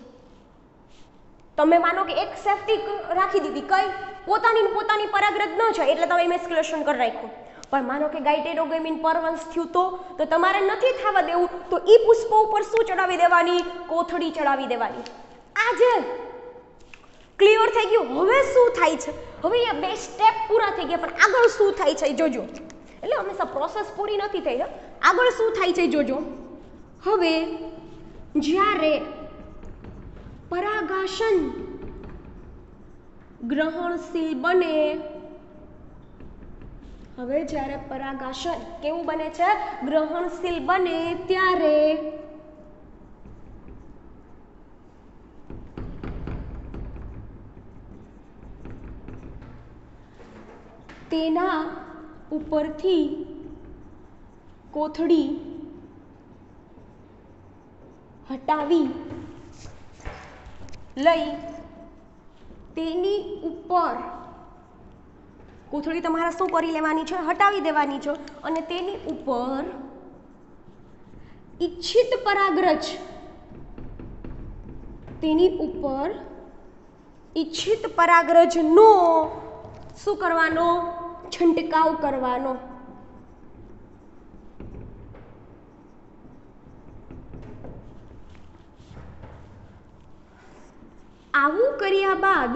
તમે માનો કે એક સેફટી રાખી દીધી, કઈ પોતાની પરાગરજ ન છે એટલે તમે ઇમેસ્ક્યુલેશન કરી રાખ્યું, પણ માનો કે ગાયટેરોગેમિન પરવંશ થયું તો તમારે નથી થવા દેવું, તો એ પુષ્પો ઉપર શું ચડાવી દેવાની, કોથળી ચડાવી દેવાની. આજે ક્લિયર થઈ ગયું? હવે શું થાય છે, હવે અહીંયા બે સ્ટેપ પૂરા થઈ ગયા, પણ આગળ શું થાય છે જોજો. એટલે હંમેશા પ્રોસેસ પૂરી નથી થઈ, આગળ શું થાય છે જોજો. હવે જ્યારે પરાગાશન ગ્રહણશીલ બને, હવે જ્યારે પરાગાશન કેવું બને છે, ગ્રહણશીલ બને, ત્યારે તેના ઉપરથી કોથળી હટાવી લઈ તેની ઉપર કોથળી તમારે શું કરી લેવાની છે, હટાવી દેવાની છે, અને તેની ઉપર ઈચ્છિત પરાગરજ, તેની ઉપર ઈચ્છિત પરાગરજનો શું કરવાનો, છંટકાવ કરવાનો. આવું કર્યા બાદ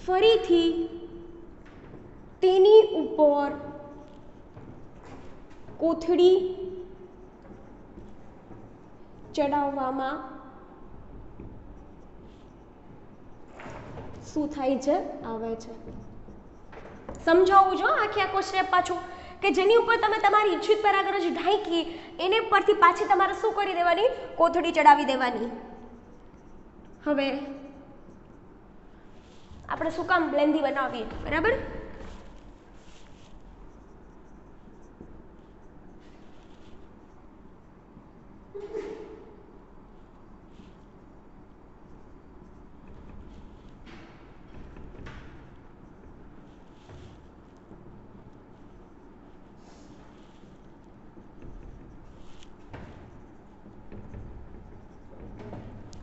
ફરીથી તેની ઉપર કોથળી ચડાવવામાં શું થાય છે, આવે છે. સમજાવું છો આખે આખો સ્ટેપ પાછું, કે જેની ઉપર તમે તમારી ઈચ્છિત પરાગરજ ઢાંકી, એને પરથી પાછી તમારે શું કરી દેવાની, કોથળી ચડાવી દેવાની. હવે આપણે શું કામ લેન્ધી બનાવીએ, બરાબર?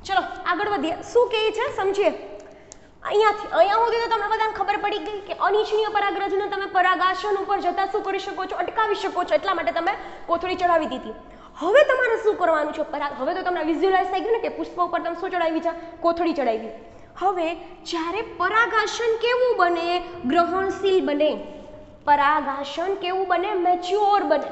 ચલો આગળ વધીએ. શું કહે છે સમજીએ. અહીંયા સુધી તો તમને બધાને ખબર પડી ગઈ કે અનિચ્છનીય પરાગરજને તમે પરાગાશન ઉપર જતા શું કરી શકો છો, અટકાવી શકો છો, એટલા માટે તમે કોથળી ચડાવી દીધી. હવે તમારે શું કરવાનું છે, હવે તો તમને વિઝ્યુલાઇઝ થઈ ગયું ને કે પુષ્પ ઉપર તમે શું ચડાવી છે, કોથળી ચડાવી. હવે જ્યારે પરાગાશન કેવું બને, ગ્રહણશીલ બને, પરાગાશન કેવું બને, મેચ્યોર બને.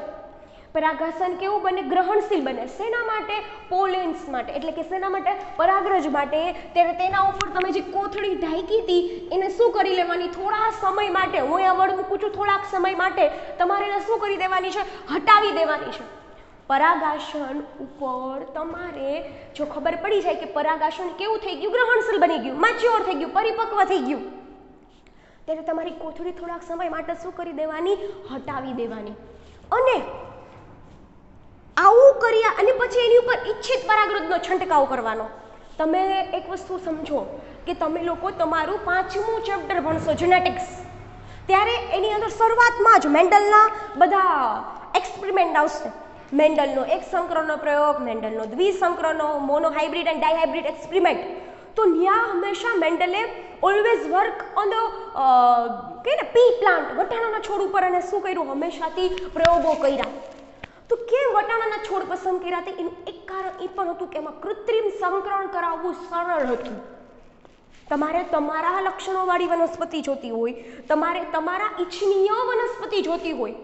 પરાગાસન કેવું બને? ગ્રહણશીલ બને. શેના માટે? પોલેન્સ માટે, એટલે કે શેના માટે? પરાગરજ માટે. ત્યારે તેના ઉપર તમે જે કોથળી ઢાંકી હતી એને શું કરી લેવાની? થોડા સમય માટે, હું આ વર્ડ મૂકું છું, થોડાક સમય માટે તમારે એને શું કરી દેવાની છે? હટાવી દેવાની છે. પરાગાસન ઉપર તમારે જો ખબર પડી જાય કે પરાગાસન કેવું થઈ ગયું? ગ્રહણશીલ બની ગયું, મેચ્યોર થઈ ગયું, પરિપક્વ થઈ ગયું, ત્યારે તમારી કોથળી થોડાક સમય માટે શું કરી દેવાની? હટાવી દેવાની. અને આવું કર્યા અને પછી એની ઉપર ઈચ્છિત પરાગરજનો છંટકાવ કરવાનો. તમે એક વસ્તુ સમજો કે તમે લોકો તમારું 5મું ચેપ્ટર ભણશો જેનેટિક્સ, ત્યારે એની અંદર શરૂઆતમાં જ મેન્ડલના બધા એક્સપેરિમેન્ટ આવશે. મેન્ડલનો એક સંકરણનો પ્રયોગ, મેન્ડલનો દ્વિસંકરણનો, મોનોહાઇબ્રિડ એન્ડ ડાયહાઇબ્રિડ એક્સપેરિમેન્ટ. તો ત્યાં હંમેશા મેન્ડલે ઓલવેઝ વર્ક ઓન ધ કે ને પી પ્લાન્ટ, વટાણાના છોડ ઉપર એને શું કર્યું? હંમેશાથી પ્રયોગો કર્યા. તો કેમ વટાણાના છોડ પસંદ કર્યા હતા? એનું એક કારણ એ પણ હતું કે એમાં કૃત્રિમ સંકરણ કરાવવું સરળ હતું. તમારે તમારા લક્ષણોવાળી વનસ્પતિ જોતી હોય, તમારે તમારા ઈચ્છનીય વનસ્પતિ જોતી હોય,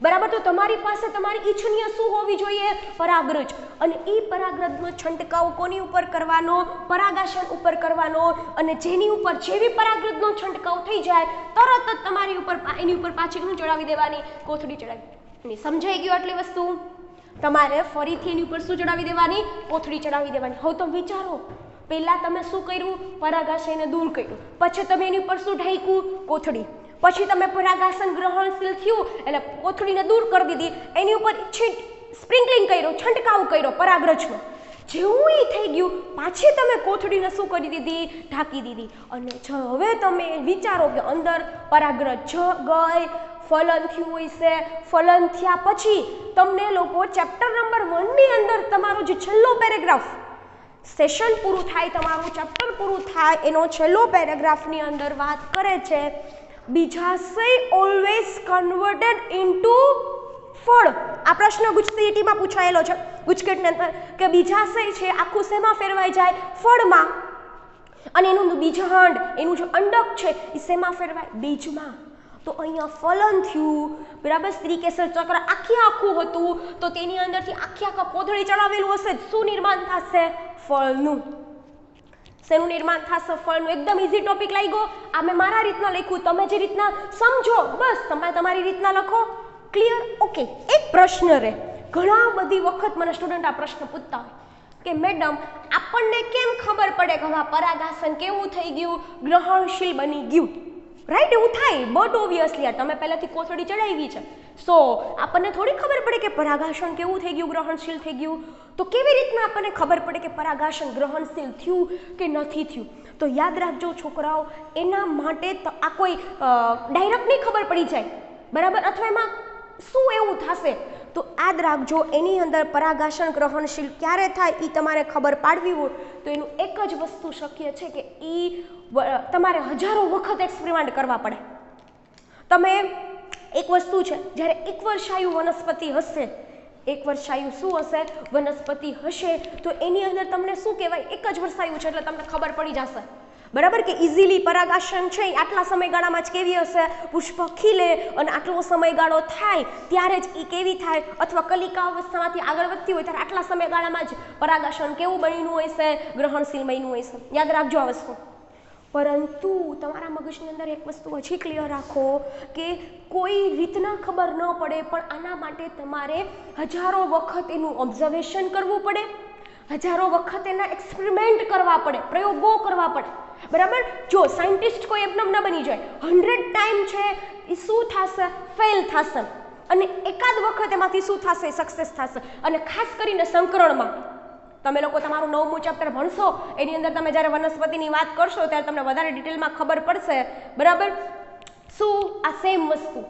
બરાબર? તો તમારી પાસે તમારી ઈચ્છનીય શું હોવી જોઈએ? પરાગરજ. અને એ પરાગરજનો છંટકાવ કોની ઉપર કરવાનો? પરાગાસન ઉપર કરવાનો. અને જેની ઉપર જેવી પરાગરજનો છંટકાવ થઈ જાય તરત જ તમારી ઉપર એની ઉપર પાછી શું ચડાવી દેવાની? કોથળી ચડાવી. સમજાઈ ગયું આટલી વસ્તુ? તમારે ફરીથી એની ઉપર શું ચડાવી દેવાની? કોથળી ચડાવી દેવાની. હવે તમે વિચારો, પહેલા તમે શું કર્યું? પરાગાશયને દૂર કર્યું, પછી તમે એની ઉપર શું ઢાંક્યું? કોથળી. પછી તમે પરાગાસન ગ્રહણશીલ થયું એટલે કોથળીને દૂર કરી દીધી, એની ઉપર સ્પ્રિંકલિંગ કર્યો, છંટકાવ કર્યો પરાગરજનો. જેવું એ થઈ ગયું પાછી તમે કોથળીને શું કરી દીધી? ઢાંકી દીધી. અને હવે તમે વિચારો કે અંદર પરાગરજ ગઈ, ફલન થયું હોય છે. ફલન થયા પછી તમને લોકો ચેપ્ટર નંબર 1 ની અંદર તમારો જે છેલ્લો પેરેગ્રાફ, સેશન પૂરું થાય, તમારું ચેપ્ટર પૂરું થાય, એનો છેલ્લો પેરેગ્રાફની અંદર વાત કરે છે બીજાશય ઓલવેઝ કન્વર્ટેડ ઇન્ટુ ફળ. આ પ્રશ્ન ગુજસીટીમાં પૂછાયેલો છે ગુજકેટની અંદર કે બીજાશય છે આખું શેમાં ફેરવાઈ જાય? ફળમાં. અને એનું બીજાંડ, એનું જે અંડક છે એ શેમાં ફેરવાય? બીજમાં. તો અહીંયા ફલન થયું, બરાબર? સ્ત્રીકેસર ચક્ર આખું હતું, તો તેની અંદરથી આખા કોથળી ચડાવેલું હશે, શું નિર્માણ થશે? ફળનું. શેનું નિર્માણ થશે? ફળનું. એકદમ ઈઝી ટોપિક લાગ્યો. આ મેં મારા રીતના લખ્યું, તમે જે રીતના સમજો બસ તમે તમારી રીતના લખો. ક્લિયર? ઓકે. એક પ્રશ્ન રહે, ઘણા બધી વખત મને સ્ટુડન્ટ આ પ્રશ્ન પૂછતા હોય કે મેડમ આપણને કેમ ખબર પડે કે હવે પરાગાસન કેવું થઈ ગયું? ગ્રહણશીલ બની ગયું. રાઈટ? એવું થાય, બટ ઓબ્વિયસલી આ તમે પહેલાથી કોથળી ચડાવી છે, સો આપણને થોડી ખબર પડે કે પરાગાસન કેવું થઈ ગયું? ગ્રહણશીલ થઈ ગયું. તો કેવી રીતના આપણને ખબર પડે કે પરાગાસન ગ્રહણશીલ થયું કે નથી થયું? તો યાદ રાખજો છોકરાઓ, એના માટે આ કોઈ ડાયરેક્ટ નહીં ખબર પડી જાય, બરાબર? અથવા એમાં શું એવું થશે? તો યાદ રાખજો, એની અંદર પરાગાસન ગ્રહણશીલ ક્યારે થાય એ તમારે ખબર પાડવી હોય તો એનું એક જ વસ્તુ શક્ય છે કે એ તમારે હજારો વખત એક્સપેરિમેન્ટ કરવા પડે. તમે એક વસ્તુ છે, જ્યારે એકવર્ષાયુ વનસ્પતિ હશે, એકવર્ષાયુ શું હશે? વનસ્પતિ હશે, તો એની અંદર તમને શું કહેવાય? એક જ વર્ષાયુ છે એટલે તમને ખબર પડી જશે, બરાબર? કે ઇઝીલી પરાગાસન છે આટલા સમયગાળામાં જ કેવી હશે? પુષ્પ ખીલે અને આટલો સમયગાળો થાય ત્યારે જ એ કેવી થાય? અથવા કલિકા અવસ્થામાંથી આગળ વધતી હોય ત્યારે આટલા સમયગાળામાં જ પરાગાસન કેવું બન્યું હોય છે? ગ્રહણશીલ બન્યું હોય છે. યાદ રાખજો આ વસ્તુ. પરંતુ તમારા મગજની અંદર એક વસ્તુ હજી ક્લિયર રાખો કે કોઈ રીતના ખબર ન પડે, પણ આના માટે તમારે હજારો વખત એનું ઓબ્ઝર્વેશન કરવું પડે, હજારો વખત એના એક્સપેરિમેન્ટ કરવા પડે, પ્રયોગો કરવા પડે, બરાબર? જો સાયન્ટિસ્ટ કોઈ એમનેમ ન બની જાય, 100 ટાઈમ છે એ શું થશે? ફેલ થશે. અને એકાદ વખત એમાંથી શું થશે? સક્સેસ થશે. અને ખાસ કરીને સંકરણમાં તમે લોકો તમારું 9મું ચેપ્ટર ભણશો, એની અંદર તમે જ્યારે વનસ્પતિની વાત કરશો ત્યારે તમને વધારે ડિટેલમાં ખબર પડશે, બરાબર? શું આ સેમ વસ્તુ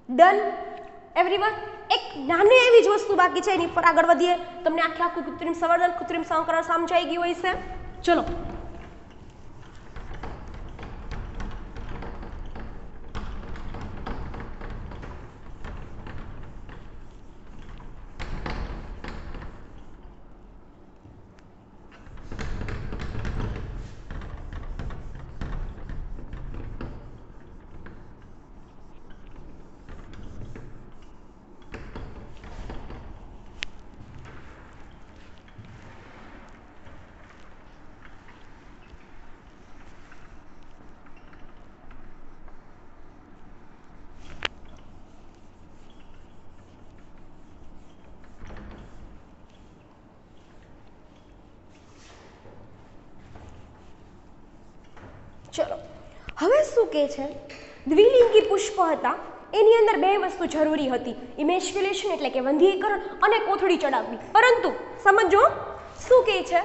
ડન એવરીવન? એક નાની એવી જ વસ્તુ બાકી છે, એની પર આગળ વધીએ. તમને આખું કૃત્રિમ સંવર્ધન, કૃત્રિમ સંકરણ સમજાઈ ગયું હોય છે. ચલો, હવે શું કહે છે, દ્વિલિંગી પુષ્પ હતા એની અંદર બે વસ્તુ જરૂરી હતી, ઇમેસ્ક્યુલેશન એટલે કે વંધ્યીકરણ અને કોથળી ચડાવવી. પરંતુ સમજો શું કહે છે,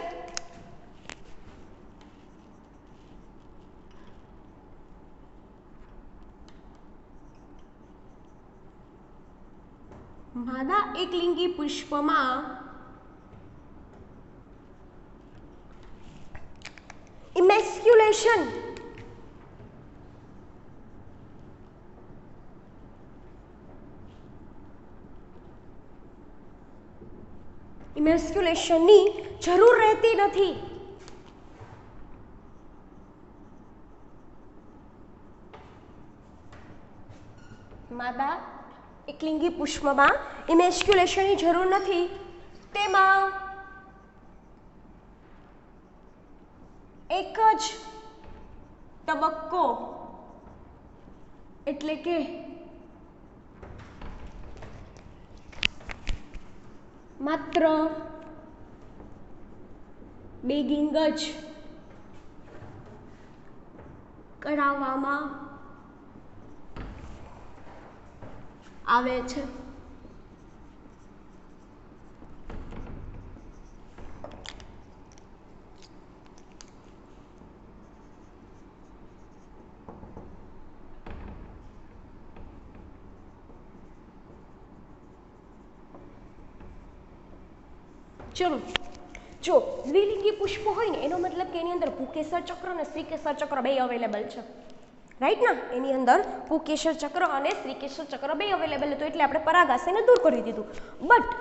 માદા એકલિંગી પુષ્પમાં ઇમેસ્ક્યુલેશન ઇમેસ્ક્યુલેશનની જરૂર રહેતી નથી. માદા એકલિંગી પુષ્પમાં ઇમેસ્ક્યુલેશનની જરૂર નથી. તેમાં એક જ તબક્કો એટલે કે માત્ર બેગિંગ જ કરાવવામાં આવે છે. ચલો, જો દ્વિલિંગી પુષ્પ હોય ને એનો મતલબ કે એની અંદર પુકેસર ચક્ર અને શ્રીકેસર ચક્ર બે અવેલેબલ છે, રાઈટ ના? એની અંદર પુકેસર ચક્ર અને શ્રીકેસર ચક્ર બે અવેલેબલ હતું એટલે આપણે પરાગાશયને દૂર કરી દીધું. બટ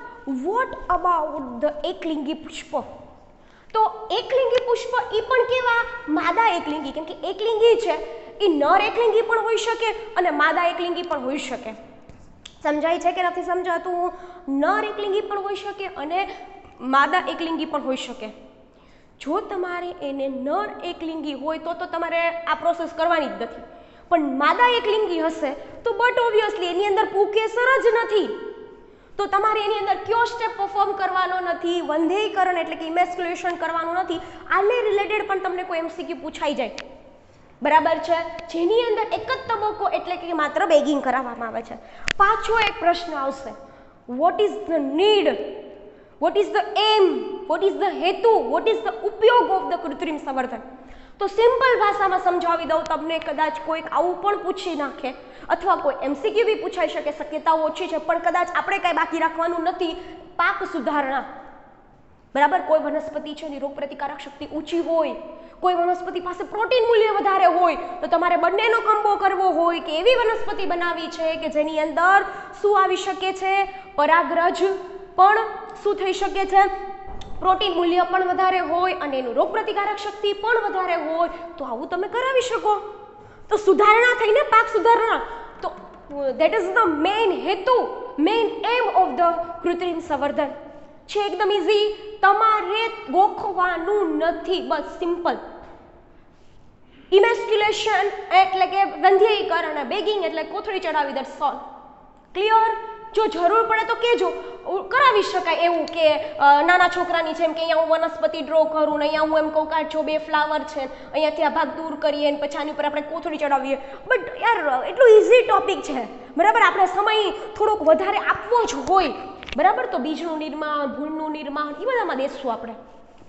વોટ અબાઉટ ધ એકલિંગી પુષ્પ? તો એકલિંગી પુષ્પ એ પણ કેવા? માદા એકલિંગી, કેમ કે એકલિંગી છે એ નર એકલિંગી પણ હોઈ શકે અને માદા એકલિંગી પણ હોઈ શકે. સમજાય છે કે નથી સમજાતું? નર એકલિંગી પણ હોઈ શકે અને માદા એકલિંગી પણ હોઈ શકે. જો તમારે એને નર એકલિંગી હોય તો તમારે આ પ્રોસેસ કરવાની જ નથી. પણ માદા એકલિંગી હશે તો બટ ઓબ્વિયસલી એની અંદર પુકેસર જ નથી, તો તમારે એની અંદર કયો સ્ટેપ પરફોર્મ કરવાનો નથી, વંધ્યીકરણ એટલે કે ઇમેસ્ક્યુલેશન કરવાનું નથી. આને રિલેટેડ પણ તમને કોઈ એમસીક્યુ પૂછાઈ જાય, બરાબર છે? જેની અંદર એક જ તબક્કો એટલે કે માત્ર બેગિંગ કરાવવામાં આવે છે. પાછો એક પ્રશ્ન આવશે, what is the need, what is the aim, what is the હેતુ, what is the ઉપયોગ ઓફ ધ કૃત્રિમ સંવર્ધન? તો સિમ્પલ ભાષામાં સમજાવી દઉં તમને, કદાચ કોઈક આવું પણ પૂછી નાખે અથવા કોઈ એમસીક્યુ બી પૂછાઈ શકે, શક્યતાઓ ઓછી છે, પણ કદાચ આપણે કાંઈ બાકી રાખવાનું નથી. પાક સુધારણા, બરાબર? કોઈ વનસ્પતિ છે એની રોગ પ્રતિકારક શક્તિ ઊંચી હોય, કોઈ વનસ્પતિ પાસે પ્રોટીન મૂલ્ય વધારે હોય, તો તમારે બંનેનો કમ્બો કરવો હોય કે એવી વનસ્પતિ બનાવવી છે કે જેની અંદર શું આવી શકે છે? પરાગરજ પણ શું થઈ શકે છે? પ્રોટીન મૂલ્ય પણ વધારે હોય અને એનું રોગ પ્રતિકારક શક્તિ પણ વધારે હોય, તો આવું તમે કરાવી શકો. તો સુધારણા થઈને પાક સુધારણા, તો ધેટ ઇઝ ધ મેઇન હેતુ, મેઇન એમ ઓફ ધ કૃત્રિમ સંવર્ધન છે. એકદમ ઇઝી, તમારે ગોખવાનું નથી, બસ સિમ્પલ. ઇમેસ્ક્યુલેશન એટલે કે વંધ્યીકરણ અને બેગિંગ એટલે કોથળી ચડાવી, દેટ્સ ઓલ. ક્લિયર? જો જરૂર પડે તો કહેજો, કરાવી શકાય એવું કે નાના છોકરાની જેમ કે અહીંયા હું વનસ્પતિ ડ્રો કરું ને અહીંયા હું એમ કહું કાઢજો બે ફ્લાવર છે, અહીંયાથી આ ભાગ દૂર કરીએ ને પછી આની ઉપર આપણે કોથળી ચડાવીએ. બટ યાર એટલું ઇઝી ટોપિક છે, બરાબર? આપણે સમય થોડોક વધારે આપવો જ હોય, બરાબર? તો બીજનું નિર્માણ, ભૂણનું નિર્માણ એ બધામાં દેશું આપણે,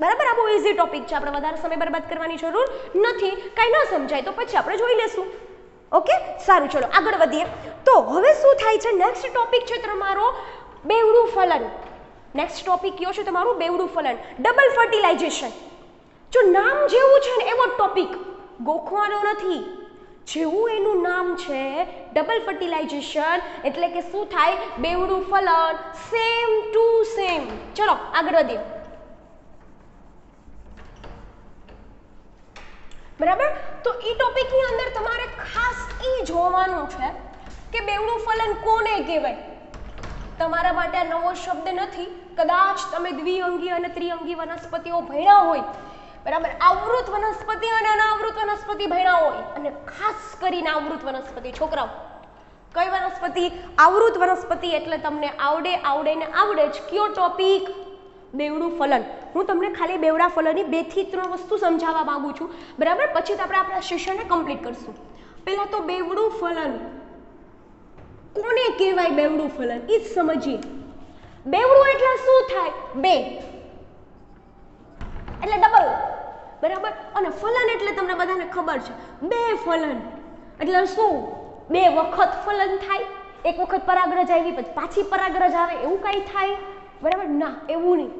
બરાબર? આ બહુ ઇઝી ટોપિક છે, આપણે વધારે સમય બરબાદ કરવાની જરૂર નથી. કાંઈ ન સમજાય તો પછી આપણે જોઈ લેશું. ઓકે, સારું, ચલો આગળ વધીએ. તો હવે શું થાય છે? નેક્સ્ટ ટોપિક છે તમારો બેવડું ફલન. નેક્સ્ટ ટોપિક કયો છે તમારું? બેવડું ફલન, ડબલ ફર્ટિલાઇઝેશન. જો નામ જેવું છે ને એવો ટોપિક, ગોખવાનો નથી. જેવું એનું નામ છે ડબલ ફર્ટિલાઇઝેશન એટલે કે શું થાય? બેવડું ફલન, સેમ ટુ સેમ. ચલો આગળ વધીએ, બરાબર? તો એ ટોપિકની અંદર તમારે ખાસ એ જોવાનું છે કે બેવડું ફલન કોને કહેવાય. તમારા માટે આ નવો શબ્દ નથી, કદાચ તમે દ્વિઅંગી અને ત્રિઅંગી વનસ્પતિઓ ભણ્યા હોય, બરાબર? આવૃત વનસ્પતિ અને અનાવૃત વનસ્પતિ ભણ્યા હોય, અને ખાસ કરીને આવૃત વનસ્પતિ. છોકરાઓ, કઈ વનસ્પતિ? આવૃત વનસ્પતિ એટલે તમને આવડે ને આવડે જ. કયો ટોપિક? બેવડું ફલન. હું તમને ખાલી બેવડા ફલનની 2 થી 3 વસ્તુ સમજાવવા માંગુ છું, બરાબર? પછી તો આપણે આપણા સેશનને કમ્પ્લીટ કરશું. પહેલા તો બેવડું ફલન કોને કહેવાય? બેવડું ફલન એ જ સમજીએ. બેવડું એટલે શું થાય? 2 એટલે ડબલ, બરાબર? અને ફલન એટલે તમને બધાને ખબર છે, 2 ફલન એટલે શું? 2 વખત ફલન થાય. એક વખત પરાગરજ આવી પછી પાછી પરાગરજ આવે એવું કાંઈ થાય? બરાબર? ના, એવું નહીં.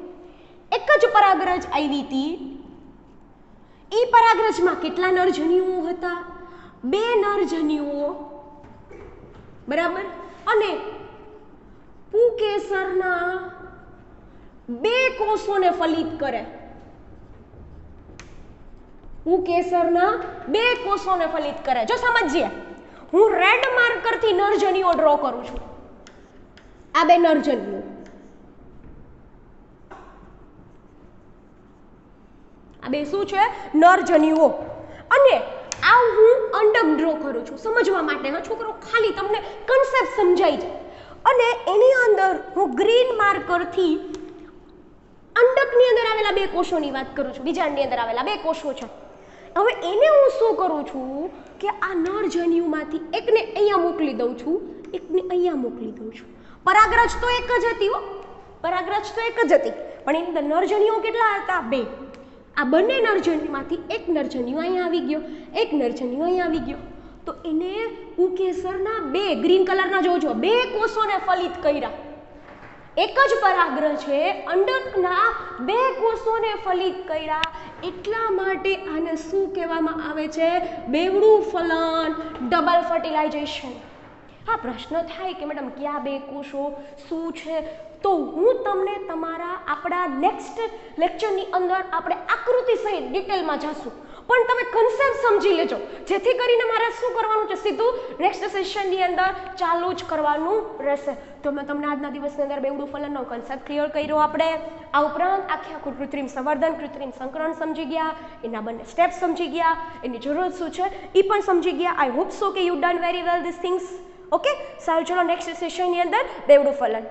એક જ પરાગરજ આવી હતી, એ પરાગરજમાં કેટલા નરજન્યુઓ હતા? 2 નરજન્યુઓ, બરાબર? અને પુંકેસરના 2 કોષોને ફલિત કરે. પુંકેસરના 2 કોષોને ફલિત કરે. જો સમજીએ, હું રેડ માર્કરથી નરજન્યુઓ ડ્રો કરું છું. આ 2 નરજન્યુઓ, આ 2 શું છે? નરજન્યુઓ. અને આ હું અંડક ડ્રો કરું છું. સમજવા માટે હા છોકરો, ખાલી તમને કન્સેપ્ટ સમજાઈ જાય. અને એની અંદર હું ગ્રીન માર્કરથી અંડકની અંદર આવેલા 2 કોષોની વાત કરું છું. બીજાની અંદર આવેલા 2 કોષો છે. હવે એને હું શું કરું છું કે આ નરજન્યુમાંથી એકને અહીંયા મોકલી દઉં છું, એકને અહીંયા મોકલી દઉં છું. પરાગરજ તો એક જ હતી હો, પરાગરજ તો એક જ હતી, પણ એની અંદર નરજન્યુઓ કેટલા હતા? 2. આ બંને નરજન્યુમાંથી એક નરજન્યુ અહીંયા આવી ગયો, એક નરજન્યુ અહીંયા આવી ગયો. તો એને પુંકેસરના 2 ગ્રીન કલરના જોજો 2 કોષોને ફલિત કર્યા. એક જ પરાગરજે અંડકના 2 કોષોને ફલિત કર્યા. એટલા માટે આને શું કહેવામાં આવે છે? બેવડું ફલન, ડબલ ફર્ટિલાઇઝેશન. હા, પ્રશ્ન થાય કે મેડમ કયા 2 કોષો, શું છે? તો હું તમને તમારા આપણા નેક્સ્ટ લેક્ચરની અંદર આપણે આકૃતિ સહિત ડિટેલમાં જશું, પણ તમે કન્સેપ્ટ સમજી લેજો, જેથી કરીને મારે શું કરવાનું છે? સીધું નેક્સ્ટ સેશનની અંદર ચાલુ જ કરવાનું રહેશે. તો મેં તમને આજના દિવસની અંદર બેવડું ફલનનો કન્સેપ્ટ ક્લિયર કર્યો આપણે. આ ઉપરાંત આખું કૃત્રિમ સંવર્ધન, કૃત્રિમ સંકરણ સમજી ગયા, એના બંને સ્ટેપ સમજી ગયા, એની જરૂરત શું છે એ પણ સમજી ગયા. આઈ હોપ સો કે you done very well this things. Okay, સારું, ચલો નેક્સ્ટ સેશનની અંદર બેવડું ફલન.